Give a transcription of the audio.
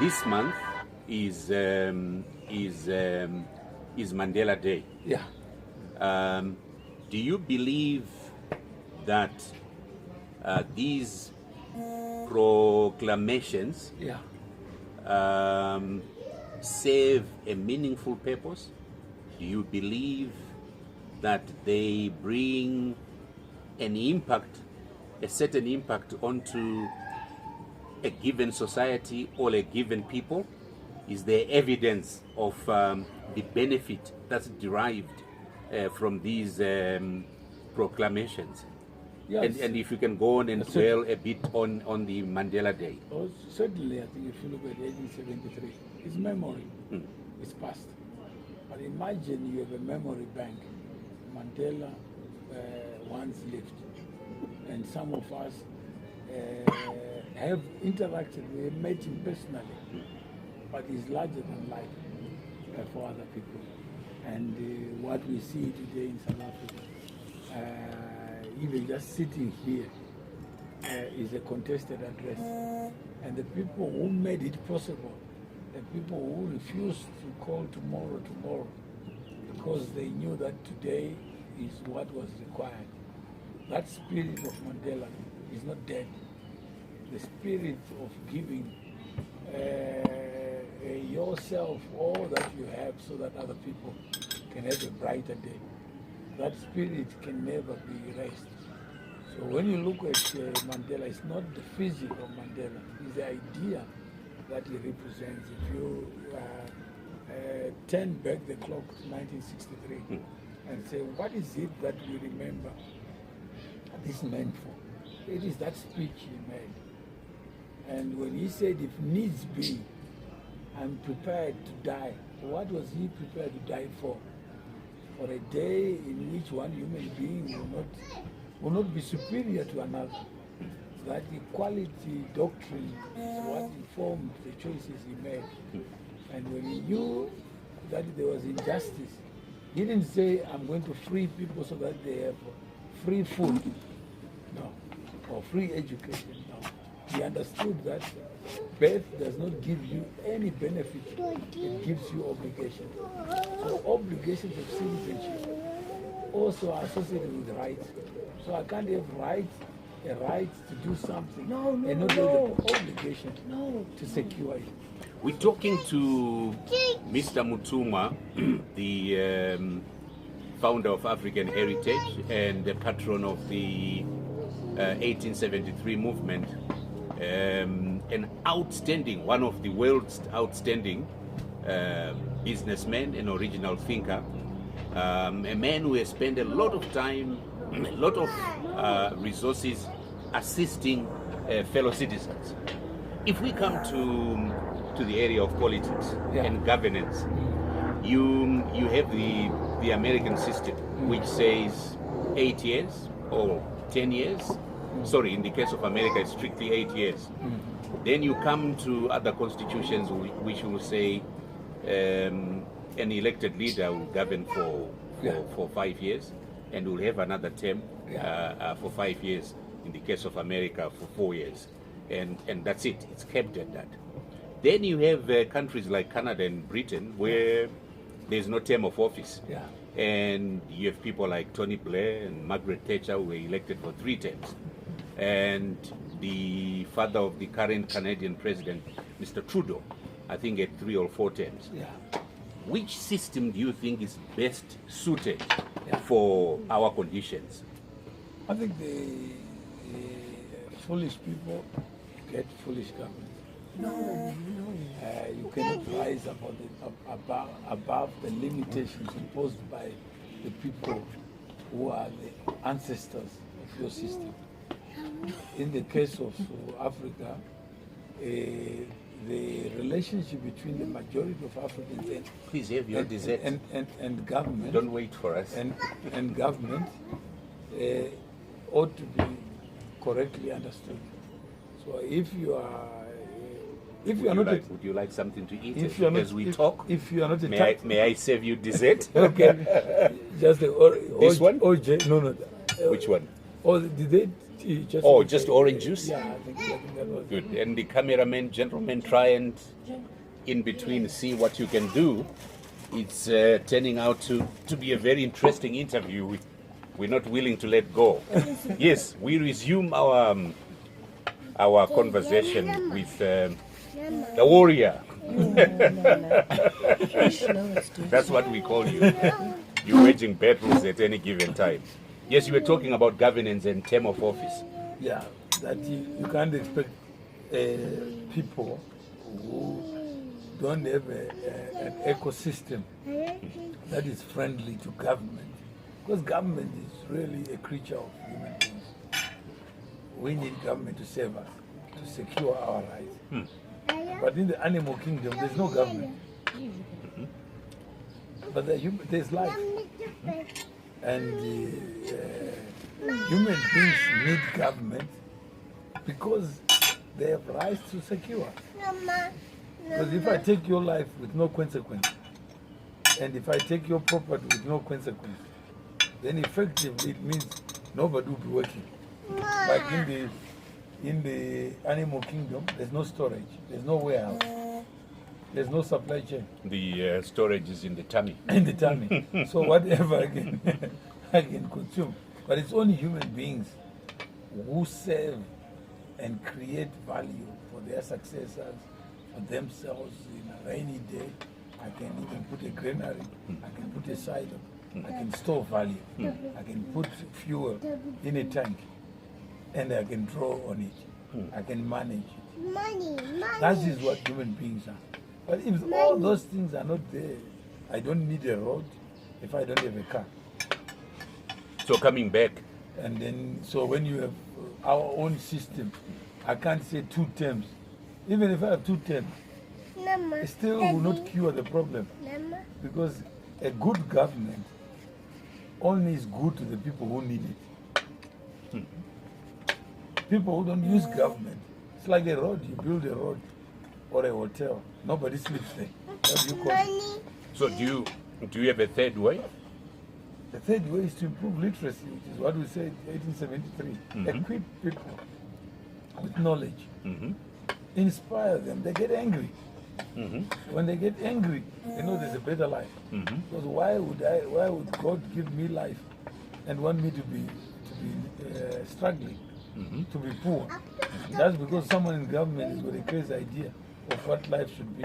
this month is Mandela Day. Yeah. Do you believe that these proclamations Yeah. serve a meaningful purpose? Do you believe that they bring an impact, a certain impact onto a given society or a given people? Is there evidence of the benefit that's derived from these proclamations? Yes. And if you can go on and dwell a bit on the Mandela Day. Oh, certainly, I think if you look at 1873, it's memory. It's past. But imagine you have a memory bank. Mandela once lived. And some of us have interacted, we have met him personally. But he's larger than life for other people. And what we see today in South Africa, even just sitting here, is a contested address. And the people who made it possible, the people who refused to call tomorrow, because they knew that today is what was required. That spirit of Mandela is not dead. The spirit of giving yourself all that you have so that other people can have a brighter day. That spirit can never be erased. So when you look at Mandela, it's not the physique of Mandela, it's the idea that he represents. If you turn back the clock to 1963 and say, what is it that we remember this man for? It is that speech he made. And when he said, if needs be, I'm prepared to die. What was he prepared to die for? For a day in which one human being will not be superior to another. That equality doctrine is what informed the choices he made. And when he knew that there was injustice, he didn't say, I'm going to free people so that they have free food. No. Or free education. No. He understood that birth does not give you any benefit, it gives you obligations. So obligations of citizenship also are associated with rights. So I can't have a right to do something and not have the obligation to secure it. We're talking to Mr. Mutumwa, the founder of African Heritage and the patron of the 1873 movement. An outstanding, one of the world's outstanding businessmen, an original thinker, a man who has spent a lot of time, a lot of resources assisting fellow citizens. If we come to the area of politics and governance, you have the American system, which says 8 years or 10 years. Sorry, in the case of America, it's strictly 8 years. Then you come to other constitutions which will say an elected leader will govern for 5 years and will have another term for 5 years. In the case of America, for 4 years. And that's it. It's kept at that. Then you have countries like Canada and Britain where there's no term of office. And you have people like Tony Blair and Margaret Thatcher who were elected for 3 terms. And the father of the current Canadian president, Mr. Trudeau, I think had 3 or 4 terms. Which system do you think is best suited for our conditions? I think the foolish people get foolish government. You cannot rise above the limitations imposed by the people who are the ancestors of your system. In the case of Africa, the relationship between the majority of Africans and government. Don't wait for us. And government ought to be correctly understood. So if you are would you like something to eat as we talk? If you are not may I serve you dessert? Okay. Just the this one? OJ. No. Which one? Or did they tea, just orange juice? Yeah, I think that was Good. And the cameraman, gentlemen, try and in between see what you can do. It's turning out to be a very interesting interview. We're not willing to let go. Yes, we resume our conversation with the warrior. That's what we call you. You're waging battles at any given time. Yes, you were talking about governance and term of office. Yeah, that you can't expect people who don't have an ecosystem that is friendly to government, because government is really a creature of human beings. We need government to save us, to secure our rights. But in the animal kingdom, there's no government. But there's life. And human beings need government because they have rights to secure. Because if I take your life with no consequence, and if I take your property with no consequence, then effectively it means nobody will be working. Like in the animal kingdom, there's no storage, there's no warehouse, there's no supply chain. The storage is in the tummy. In the tummy. So whatever I can consume. But it's only human beings who serve and create value for their successors, for themselves. In a rainy day, I can even put a granary, I can put a silo, I can store value, I can put fuel in a tank, and I can draw on it. I can manage it. Money. That is what human beings are. But if all those things are not there, I don't need a road if I don't have a car. So coming back, And then, so when you have our own system, I can't say 2 terms. Even if I have 2 terms, it still will not cure the problem. Because a good government only is good to the people who need it. People who don't use government, it's like a road. You build a road or a hotel. Nobody sleeps there. What do you call it? so do you have a third way? The third way is to improve literacy, which is what we said in 1873. Equip people with knowledge. Inspire them. They get angry. When they get angry, they know there's a better life. Because why would God give me life and want me to be struggling, to be poor? That's because someone in government has got a crazy idea of what life should be.